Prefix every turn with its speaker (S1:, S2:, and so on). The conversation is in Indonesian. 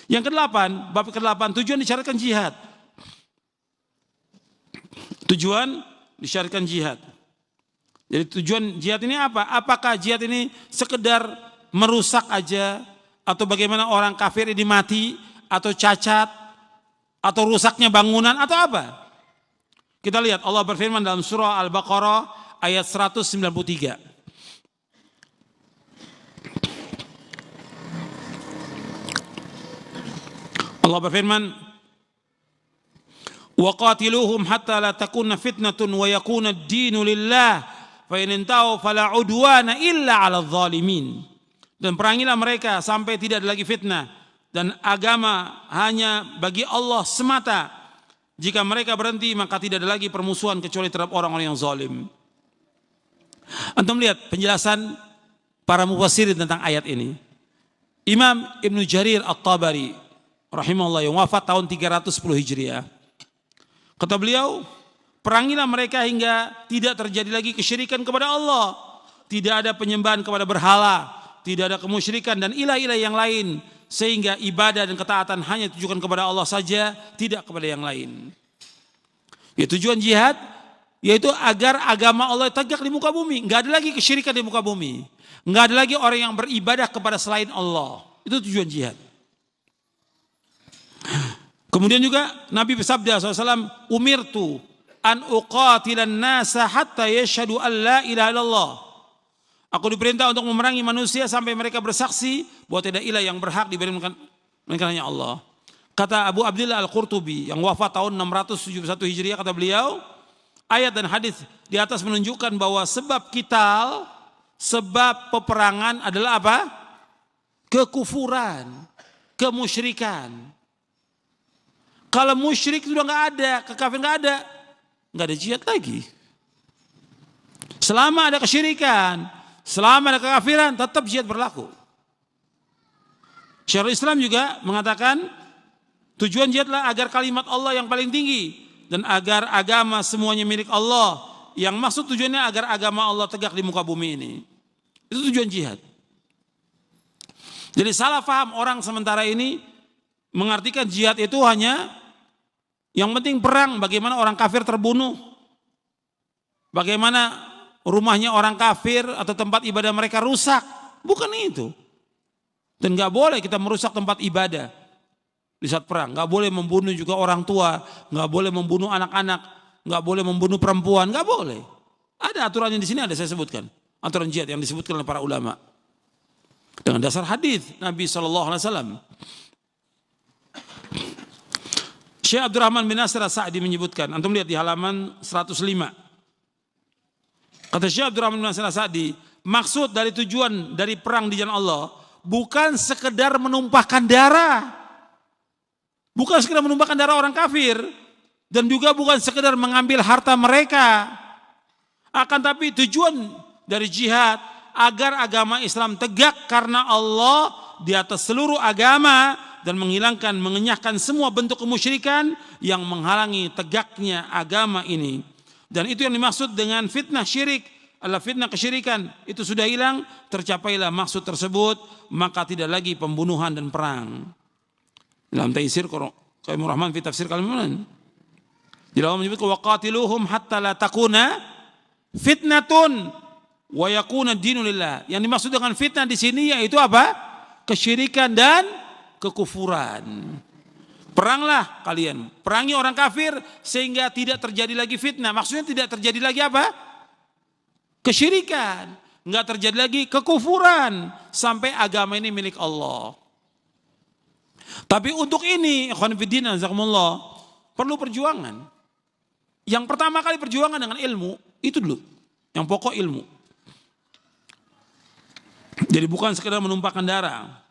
S1: Yang kedelapan, bab ke-8, tujuan disyariatkan jihad. Tujuan disyariatkan jihad. Jadi tujuan jihad ini apa? Apakah jihad ini sekedar merusak aja, atau bagaimana orang kafir ini mati, atau cacat, atau rusaknya bangunan, atau apa? Kita lihat Allah berfirman dalam surah Al-Baqarah ayat 193. Allah berfirman, wa qatiluhum hatta la takuna fitnatun wa yakuna ad-dinu lillah fa in intahu fala udwana illa 'alal zalimin. Dan perangilah mereka sampai tidak ada lagi fitnah dan agama hanya bagi Allah semata. Jika mereka berhenti maka tidak ada lagi permusuhan kecuali terhadap orang-orang yang zalim. Antum lihat penjelasan para mufassirin tentang ayat ini. Imam Ibnu Jarir At-Tabari rahimahullah yang wafat tahun 310 Hijriah. Kata beliau, perangilah mereka hingga tidak terjadi lagi kesyirikan kepada Allah. Tidak ada penyembahan kepada berhala, tidak ada kemusyrikan dan ilah-ilah yang lain. Sehingga ibadah dan ketaatan hanya ditujukan kepada Allah saja, tidak kepada yang lain. Ya, tujuan jihad yaitu agar agama Allah tegak di muka bumi. Enggak ada lagi kesyirikan di muka bumi. Enggak ada lagi orang yang beribadah kepada selain Allah. Itu tujuan jihad. Kemudian juga Nabi bersabda SAW, umirtu an uqatilan nasa hatta yashhadu an la ilaha illallah. Aku diperintah untuk memerangi manusia sampai mereka bersaksi bahwa tidak ilah yang berhak diberikan melainkan hanya Allah. Kata Abu Abdillah Al-Qurtubi yang wafat tahun 671 Hijriah, kata beliau, ayat dan hadis di atas menunjukkan bahwa sebab qital, sebab peperangan adalah apa? Kekufuran, kemusyrikan. Kalau musyrik sudah nggak ada, kekafiran nggak ada jihad lagi. Selama ada kesyirikan, selama ada kekafiran, tetap jihad berlaku. Syekhul Islam juga mengatakan tujuan jihad adalah agar kalimat Allah yang paling tinggi dan agar agama semuanya milik Allah. Yang maksud tujuannya agar agama Allah tegak di muka bumi ini. Itu tujuan jihad. Jadi salah paham orang sementara ini mengartikan jihad itu hanya yang penting perang, bagaimana orang kafir terbunuh, bagaimana rumahnya orang kafir atau tempat ibadah mereka rusak. Bukan itu. Dan gak boleh kita merusak tempat ibadah di saat perang. Gak boleh membunuh juga orang tua, gak boleh membunuh anak-anak, gak boleh membunuh perempuan, gak boleh. Ada aturannya di sini, ada saya sebutkan. Aturan jihad yang disebutkan oleh para ulama. Dengan dasar hadis Nabi SAW. Syekh Abdurrahman bin Nasir As-Sa'di menyebutkan, antum lihat di halaman 105. Kata Syekh Abdurrahman bin Nasir As-Sa'di, maksud dari tujuan dari perang di jalan Allah bukan sekedar menumpahkan darah. Bukan sekedar menumpahkan darah orang kafir dan juga bukan sekedar mengambil harta mereka. Akan tapi tujuan dari jihad agar agama Islam tegak karena Allah di atas seluruh agama dan menghilangkan, mengenyahkan semua bentuk kemusyrikan yang menghalangi tegaknya agama ini. Dan itu yang dimaksud dengan fitnah syirik, adalah fitnah kesyirikan. Itu sudah hilang, tercapailah maksud tersebut, maka tidak lagi pembunuhan dan perang. Dalam Taisir Qayyimur Rahman fi tafsir Kalimunan, di dalam menyebut waqatiluhum hatta la takuna fitnatun wa yakuna ad-dinu lillah. Yang dimaksud dengan fitnah di sini yaitu apa? Kesyirikan dan kekufuran. Peranglah kalian, perangi orang kafir sehingga tidak terjadi lagi fitnah. Maksudnya tidak terjadi lagi apa? Kesyirikan, enggak terjadi lagi kekufuran sampai agama ini milik Allah. Tapi untuk ini, ikhwan fillah jazakumullah, perlu perjuangan. Yang pertama kali perjuangan dengan ilmu, itu dulu. Yang pokok ilmu. Jadi bukan sekedar menumpahkan darah.